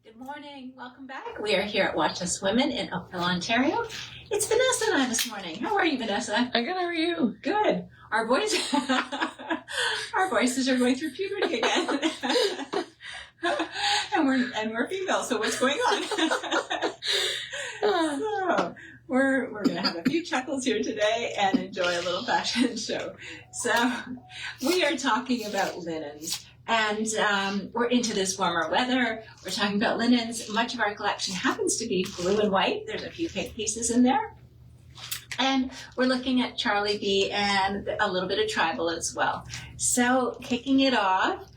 Good morning. Welcome back. We are here at Watch Us Women in Oakville, Ontario. It's Vanessa and I this morning. How are you, Vanessa? I'm good. How are you? Good. Our voices are going through puberty again. and we're female, so what's going on? So, we're going to have a few chuckles here today and enjoy a little fashion show. So we are talking about linens. And we're into this warmer weather. We're talking about linens. Much of our collection happens to be blue and white. There's a few pink pieces in there. And we're looking at Charlie B and a little bit of tribal as well. So kicking it off,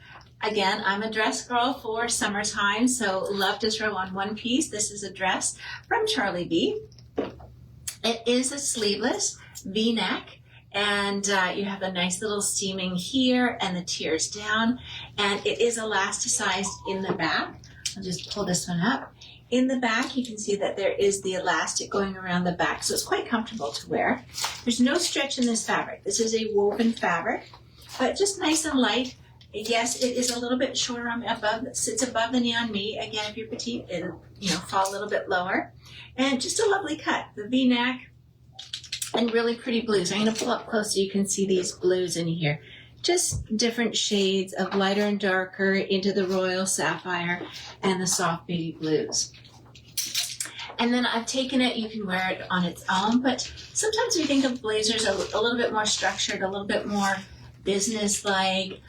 again, I'm a dress girl for summertime, so love to throw on one piece. This is a dress from Charlie B. It is a sleeveless V-neck. And you have a nice little steaming here and the tiers down. And it is elasticized in the back. I'll just pull this one up. In the back, you can see that there is the elastic going around the back. So it's quite comfortable to wear. There's no stretch in this fabric. This is a woven fabric, but just nice and light. Yes, it is a little bit shorter on above, sits above the knee on me. Again, if you're petite, it'll fall a little bit lower. And just a lovely cut. The V-neck. And really pretty blues. I'm going to pull up close so you can see these blues in here. Just different shades of lighter and darker into the royal sapphire and the soft baby blues. And then I've taken it, you can wear it on its own, but sometimes we think of blazers a little bit more structured, a little bit more business-like,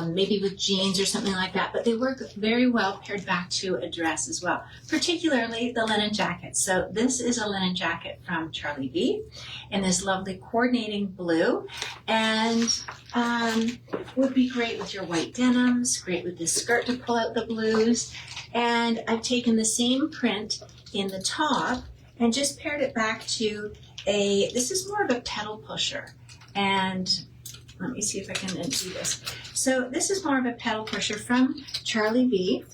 maybe with jeans or something like that, but they work very well paired back to a dress as well, particularly the linen jacket. So this is a linen jacket from Charlie B in this lovely coordinating blue, and would be great with your white denims, great with this skirt to pull out the blues. And I've taken the same print in the top and just paired it back to this is more of a pedal pusher, and let me see if I can do this. So this is more of a pedal pusher from Charlie B.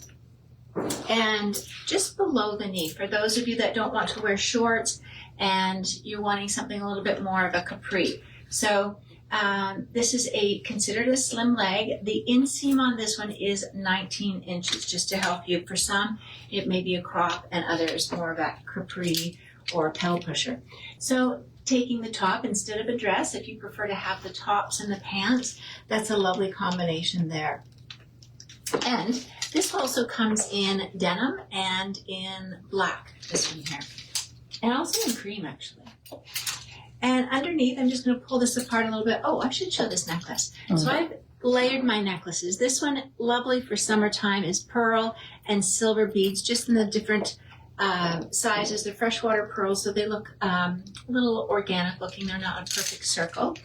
And just below the knee, for those of you that don't want to wear shorts and you're wanting something a little bit more of a capri. So this is considered a slim leg. The inseam on this one is 19 inches, just to help you. For some, it may be a crop, and others more of a capri or a pedal pusher. So taking the top instead of a dress, if you prefer to have the tops and the pants, that's a lovely combination there. And this also comes in denim and in black, this one here, and also in cream actually. And underneath, I'm just going to pull this apart a little bit. Oh, I should show this necklace. Mm-hmm. So I've layered my necklaces. This one, lovely for summertime, is pearl and silver beads, just in the different sizes. They're freshwater pearls, so they look a little organic looking. They're not a perfect circle.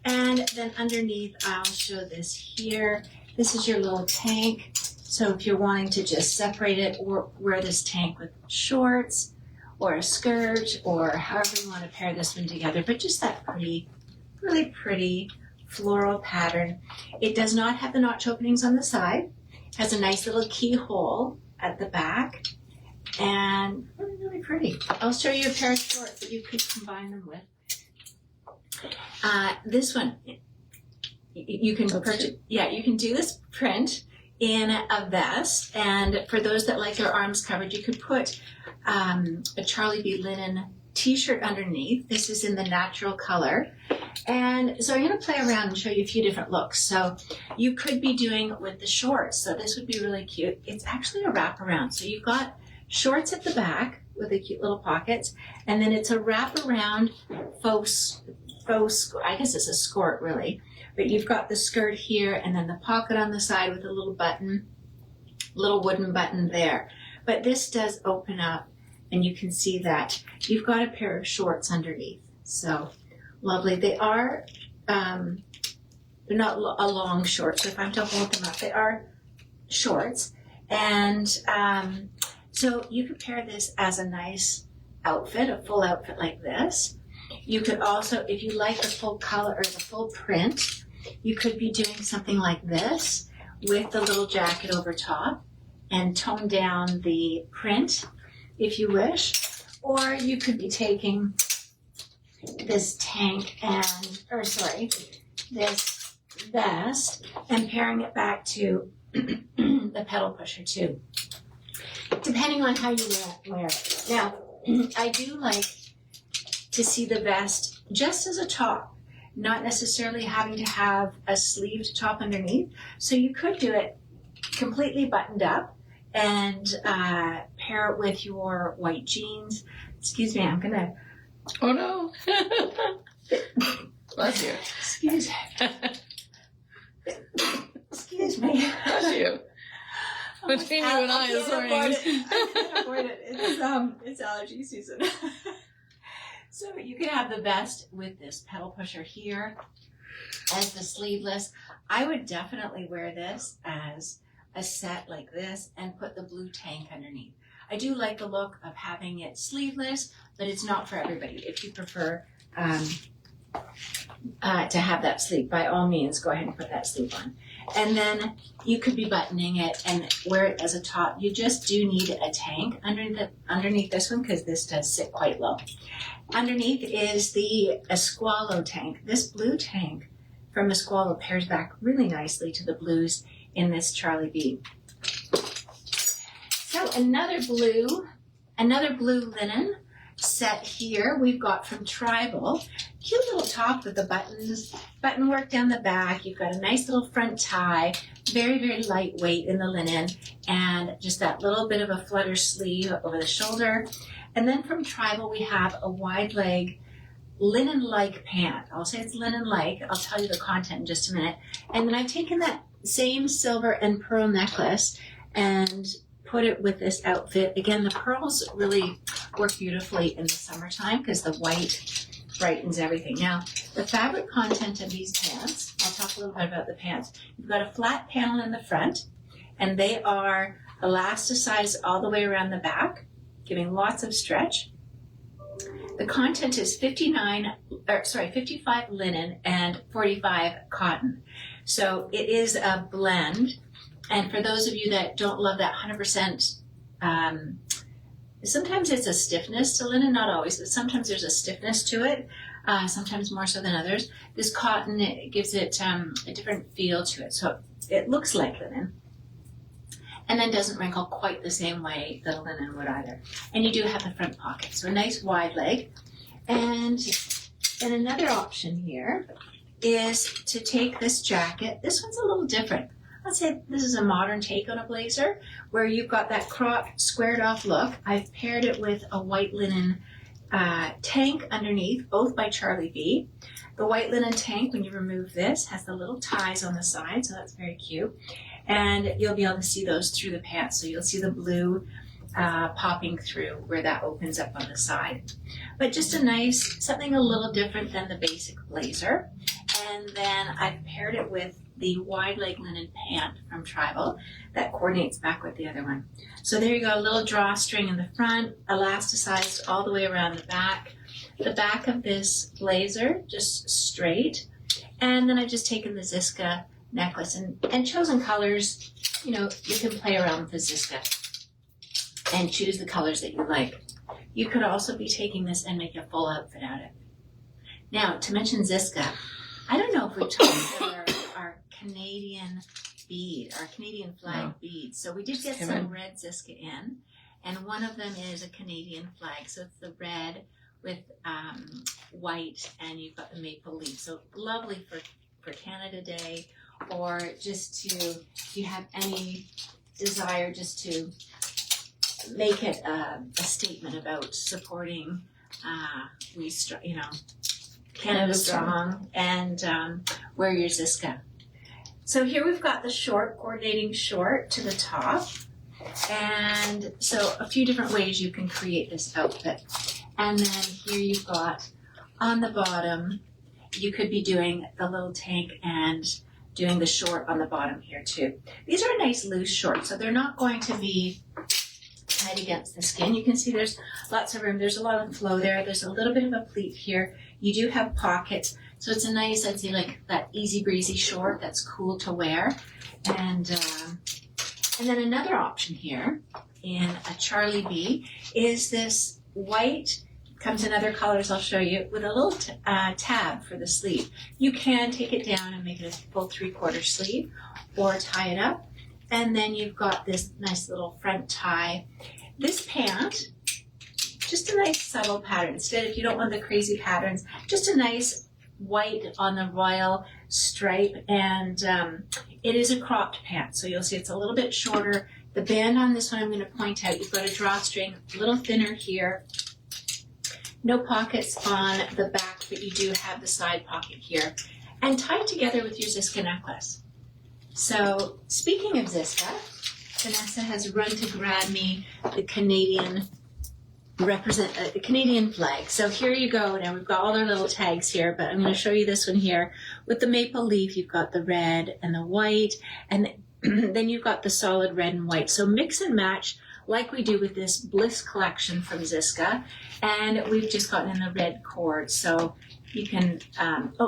And then underneath, I'll show this here. This is your little tank. So if you're wanting to just separate it, or wear this tank with shorts or a skirt, or however you want to pair this one together. But just that pretty, really pretty floral pattern. It does not have the notch openings on the side. It has a nice little keyhole at the back. And really, really pretty. I'll show you a pair of shorts that you could combine them with. This one, you can purchase. Yeah, you can do this print in a vest. And for those that like their arms covered, you could put a Charlie B linen t-shirt underneath. This is in the natural color. And so I'm going to play around and show you a few different looks. So you could be doing with the shorts. So this would be really cute. It's actually a wraparound. So you've got shorts at the back with the cute little pockets, and then it's a wraparound faux, I guess it's a skirt really, but you've got the skirt here and then the pocket on the side with a little button, little wooden button there. But this does open up, and you can see that you've got a pair of shorts underneath. So lovely. They are, they're not a long short, so if I'm to hold them up, they are shorts. And so you could pair this as a nice outfit, a full outfit like this. You could also, if you like the full color or the full print, you could be doing something like this with the little jacket over top and tone down the print if you wish. Or you could be taking this tank this vest and pairing it back to the pedal pusher too. depending on how you wear it. Now, I do like to see the vest just as a top, not necessarily having to have a sleeved top underneath. So you could do it completely buttoned up and pair it with your white jeans. Excuse me, I'm gonna. Oh no! Bless you. Excuse me. Bless you. Between you and I is I can't avoid it. It's allergy season. So you could have the vest with this pedal pusher here as the sleeveless. I would definitely wear this as a set like this and put the blue tank underneath. I do like the look of having it sleeveless, but it's not for everybody. If you prefer to have that sleeve, by all means, go ahead and put that sleeve on. And then you could be buttoning it and wear it as a top. You just do need a tank underneath this one because this does sit quite low. Underneath is the Esqualo tank. This blue tank from Esqualo pairs back really nicely to the blues in this Charlie B. So another blue linen set here we've got from Tribal. Cute little top with the buttons, button work down the back. You've got a nice little front tie, very, very lightweight in the linen, and just that little bit of a flutter sleeve over the shoulder. And then from Tribal, we have a wide leg linen-like pant. I'll say it's linen-like. I'll tell you the content in just a minute. And then I've taken that same silver and pearl necklace and put it with this outfit. Again, the pearls really work beautifully in the summertime because the white brightens everything. Now, the fabric content of these pants, I'll talk a little bit about the pants. You've got a flat panel in the front, and they are elasticized all the way around the back, giving lots of stretch. The content is 55 linen and 45 cotton. So it is a blend. And for those of you that don't love that 100%, sometimes it's a stiffness to linen, not always, but sometimes there's a stiffness to it, sometimes more so than others. This cotton, it gives it a different feel to it. So it looks like linen and then doesn't wrinkle quite the same way that a linen would either. And you do have the front pocket, so a nice wide leg. And then another option here is to take this jacket. This one's a little different. Let's say this is a modern take on a blazer where you've got that cropped, squared off look. I've paired it with a white linen tank underneath, both by Charlie B. The white linen tank, when you remove this, has the little ties on the side, so that's very cute. And you'll be able to see those through the pants. So you'll see the blue popping through where that opens up on the side. But just a nice, something a little different than the basic blazer. And then I've paired it with the wide leg linen pant from Tribal that coordinates back with the other one. So there you go, a little drawstring in the front, elasticized all the way around the back. The back of this blazer, just straight. And then I've just taken the Ziska necklace and chosen colors. You know, you can play around with the Ziska and choose the colors that you like. You could also be taking this and make a full outfit out of it. Now, to mention Ziska, I don't know if we've talked about our Canadian bead, our Canadian flag beads. So we did get some red Ziska in, and one of them is a Canadian flag. So it's the red with white, and you've got the maple leaf. So lovely for Canada Day, or just to, if you have any desire just to make it a statement about supporting, Canada Strong, and wear your Ziska. So here we've got the short, coordinating short to the top. And so a few different ways you can create this outfit. And then here you've got on the bottom, you could be doing the little tank and doing the short on the bottom here too. These are nice loose shorts, so they're not going to be tight against the skin. You can see there's lots of room. There's a lot of flow there. There's a little bit of a pleat here. You do have pockets, so it's a nice, I'd say, like that easy breezy short that's cool to wear. And then another option here in a Charlie B is this white, comes in other colors I'll show you, with a little tab for the sleeve. You can take it down and make it a full 3/4 sleeve or tie it up. And then you've got this nice little front tie. This pant, just a nice subtle pattern. Instead, if you don't want the crazy patterns, just a nice white on the royal stripe. And it is a cropped pant. So you'll see it's a little bit shorter. The band on this one, I'm going to point out, you've got a drawstring, a little thinner here. No pockets on the back, but you do have the side pocket here. And tied together with your Ziska necklace. So, speaking of Ziska, Vanessa has run to grab me the Canadian flag. So here you go. Now we've got all our little tags here, but I'm going to show you this one here. With the maple leaf, you've got the red and the white, and then you've got the solid red and white. So mix and match like we do with this Bliss collection from Ziska. And we've just gotten in the red cord. So you can,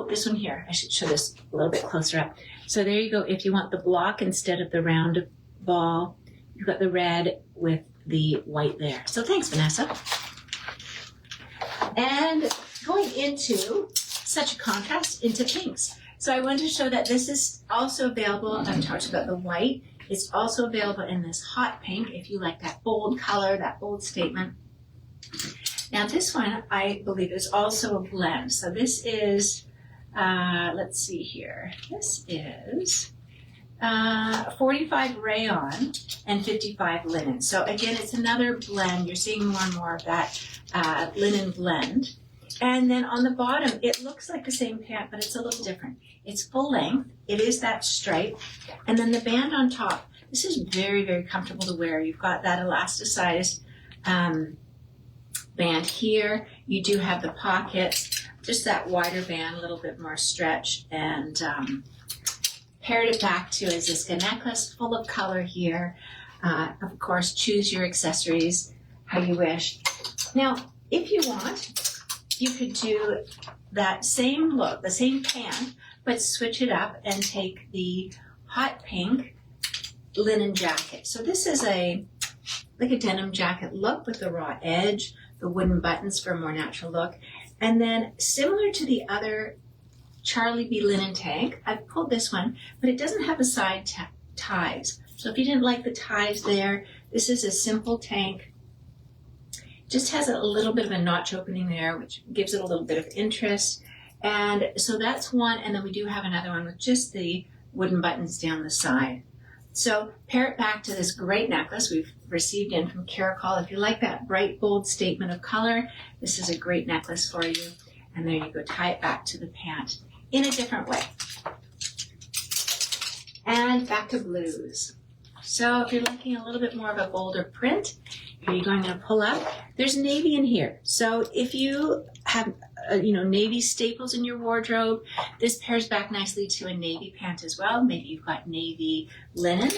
this one here. I should show this a little bit closer up. So there you go. If you want the block instead of the round ball, you've got the red with the white there. So thanks, Vanessa. And going into such a contrast into pinks. So I wanted to show that this is also available. I've talked about the white. It's also available in this hot pink if you like that bold color, that bold statement. Now this one, I believe, is also a blend. So this is, let's see here. This is 45 rayon and 55 linen. So again, it's another blend. You're seeing more and more of that linen blend. And then on the bottom, it looks like the same pant, but it's a little different. It's full length. It is that stripe. And then the band on top, this is very, very comfortable to wear. You've got that elasticized band here. You do have the pockets, just that wider band, a little bit more stretch, and paired it back to a Ziska necklace, full of color here. Of course, choose your accessories how you wish. Now, if you want, you could do that same look, the same pant, but switch it up and take the hot pink linen jacket. So this is like a denim jacket look with the raw edge, the wooden buttons for a more natural look. And then similar to the other Charlie B linen tank, I've pulled this one, but it doesn't have a side ties. So if you didn't like the ties there, this is a simple tank. Just has a little bit of a notch opening there, which gives it a little bit of interest. And so that's one, and then we do have another one with just the wooden buttons down the side. So pair it back to this great necklace we've received in from Caracol. If you like that bright, bold statement of color, this is a great necklace for you. And there you go, tie it back to the pant in a different way. And back to blues. So if you're liking a little bit more of a bolder print, here you go, I'm going to pull up. There's navy in here. So if you have, navy staples in your wardrobe, this pairs back nicely to a navy pant as well. Maybe you've got navy linen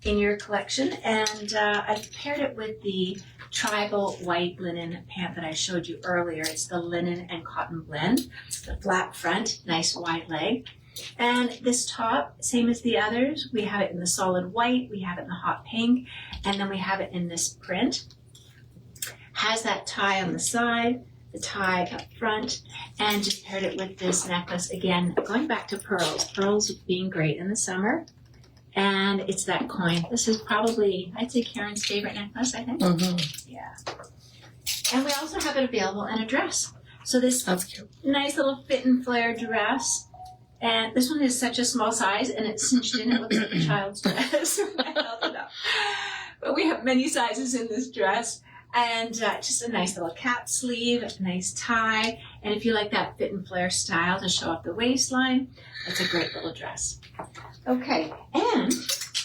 in your collection. And I've paired it with the tribal white linen pant that I showed you earlier. It's the linen and cotton blend. The flat front, nice wide leg. And this top, same as the others, we have it in the solid white, we have it in the hot pink, and then we have it in this print. Has that tie on the side, the tie up front, and just paired it with this necklace. Again, going back to pearls. Pearls being great in the summer. And it's that coin. This is probably, I'd say, Karen's favorite necklace, I think. Mm-hmm. Yeah. And we also have it available in a dress. So this That's cute. nice little fit and flare dress. And this one is such a small size, and it's cinched in. It looks like a child's dress. I held it up. But we have many sizes in this dress. And just a nice little cap sleeve, a nice tie. And if you like that fit and flare style to show off the waistline, it's a great little dress. Okay, and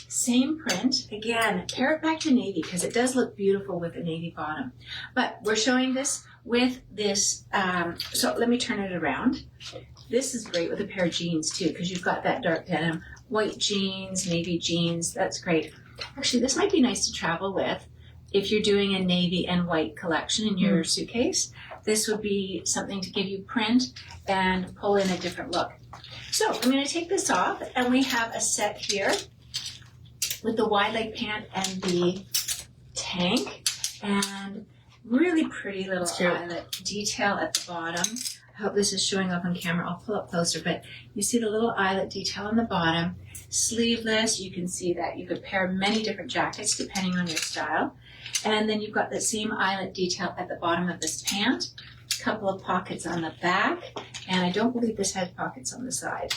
same print. Again, pair it back to navy because it does look beautiful with a navy bottom. But we're showing this with this, so let me turn it around. This is great with a pair of jeans too, because you've got that dark denim, white jeans, navy jeans. That's great. Actually, this might be nice to travel with if you're doing a navy and white collection in your suitcase. This would be something to give you print and pull in a different look. So I'm going to take this off, and we have a set here with the wide leg pant and the tank, and really pretty little eyelet detail at the bottom. I hope this is showing up on camera. I'll pull up closer, but you see the little eyelet detail on the bottom. sleeveless. You can see that you could pair many different jackets depending on your style. And then you've got the same eyelet detail at the bottom of this pant. A couple of pockets on the back. And I don't believe this has pockets on the side.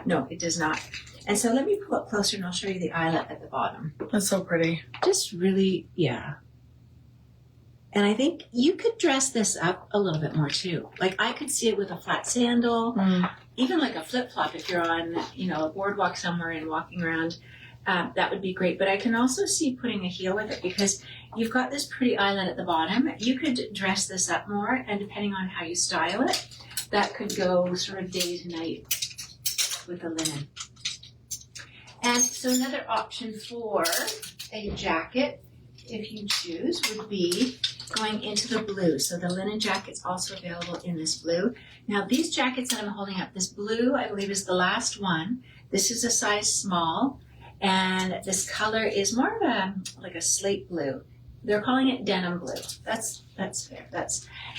No, it does not. And so let me pull up closer and I'll show you the eyelet at the bottom. That's so pretty. Just really, yeah. And I think you could dress this up a little bit more too. Like I could see it with a flat sandal, even like a flip-flop if you're on, a boardwalk somewhere and walking around. That would be great. But I can also see putting a heel with it because you've got this pretty eyelet at the bottom. You could dress this up more, and depending on how you style it, that could go sort of day to night with the linen. And so another option for a jacket, if you choose, would be going into the blue. So the linen jacket's also available in this blue. Now these jackets that I'm holding up, this blue I believe is the last one. This is a size small, and this color is more of like a slate blue. They're calling it denim blue. That's fair.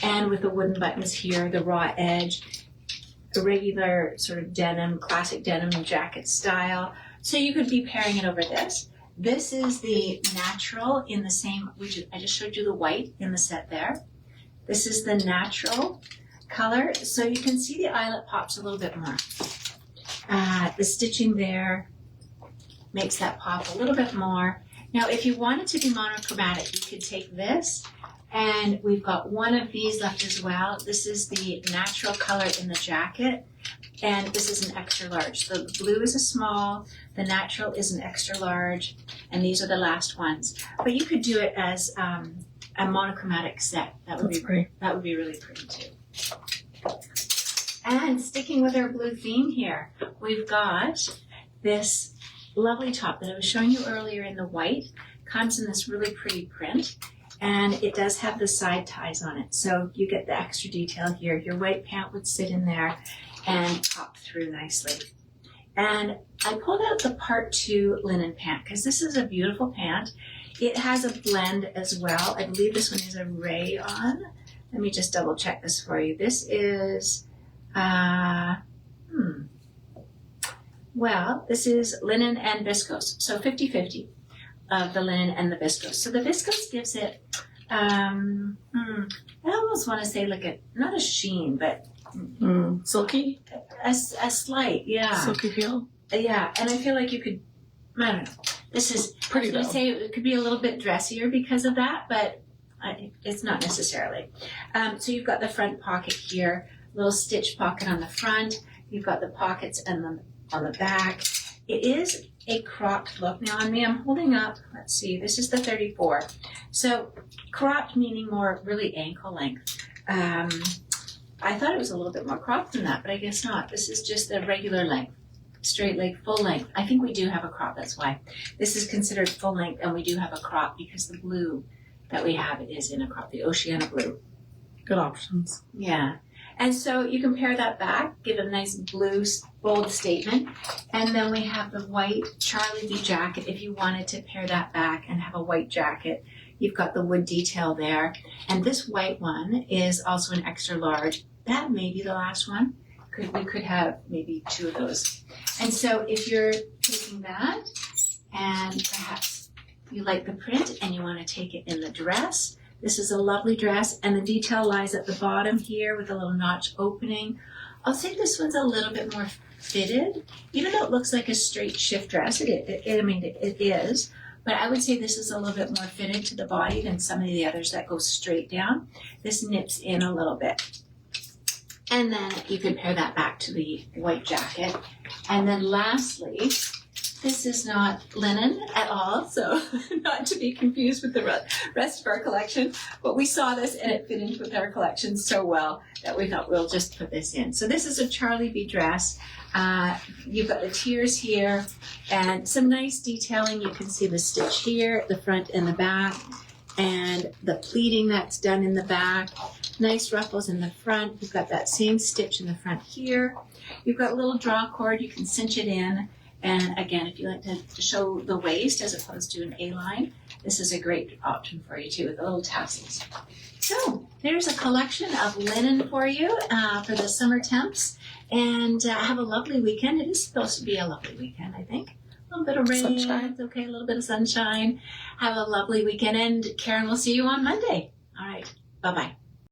And with the wooden buttons here, the raw edge, a regular sort of denim, classic denim jacket style. So you could be pairing it over this. This is the natural in the same, which I just showed you the white in the set there. This is the natural color. So you can see the eyelet pops a little bit more. The stitching there makes that pop a little bit more. Now, if you wanted to be monochromatic, you could take this, and we've got one of these left as well. This is the natural color in the jacket, and this is an extra large. So the blue is a small, the natural is an extra large, and these are the last ones. But you could do it as a monochromatic set. That would be really pretty too. And sticking with our blue theme here, we've got this lovely top that I was showing you earlier in the white. Comes in this really pretty print, and it does have the side ties on it. So you get the extra detail here. Your white pant would sit in there and pop through nicely. And I pulled out the part 2 linen pant because this is a beautiful pant. It has a blend as well. I believe this one is a rayon. Let me just double check this for you. This is, well, this is linen and viscose. So 50-50 of the linen and the viscose. So the viscose gives it, I almost want to say like not a sheen, but silky? A slight, yeah. Silky feel? Yeah, and I feel like you could, I don't know. This is pretty I was though. say it could be a little bit dressier because of that, but it's not necessarily. So you've got the front pocket here, little stitch pocket on the front. You've got the pockets and on the back. It is a cropped look. Now on me, I'm holding up, let's see, this is the 34. So cropped meaning more really ankle length. I thought it was a little bit more cropped than that, but I guess not. This is just the regular length, straight leg, full length. I think we do have a crop, that's why. This is considered full length, and we do have a crop because the blue that we have is in a crop, the Oceana blue. Good options. Yeah. And so you can pair that back, give a nice blue, bold statement. And then we have the white Charlie B jacket. If you wanted to pair that back and have a white jacket, you've got the wood detail there. And this white one is also an extra large. That may be the last one. We could have maybe 2 of those. And so if you're taking that and perhaps you like the print and you want to take it in the dress, this is a lovely dress, and the detail lies at the bottom here with a little notch opening. I'll say this one's a little bit more fitted, even though it looks like a straight shift dress. It is, but I would say this is a little bit more fitted to the body than some of the others that go straight down. This nips in a little bit. And then you can pair that back to the white jacket. And then lastly, this is not linen at all, so not to be confused with the rest of our collection. But we saw this and it fit into with our collection so well that we thought we'll just put this in. So this is a Charlie B dress. You've got the tiers here and some nice detailing. You can see the stitch here, the front and the back, and the pleating that's done in the back. Nice ruffles in the front. You've got that same stitch in the front here. You've got a little draw cord. You can cinch it in. And again, if you like to show the waist as opposed to an A-line, this is a great option for you too, with the little tassels. So there's a collection of linen for you for the summer temps. And have a lovely weekend. It is supposed to be a lovely weekend, I think. A little bit of rain. Sunshine. It's okay, a little bit of sunshine. Have a lovely weekend. And Karen will see you on Monday. All right. Bye-bye.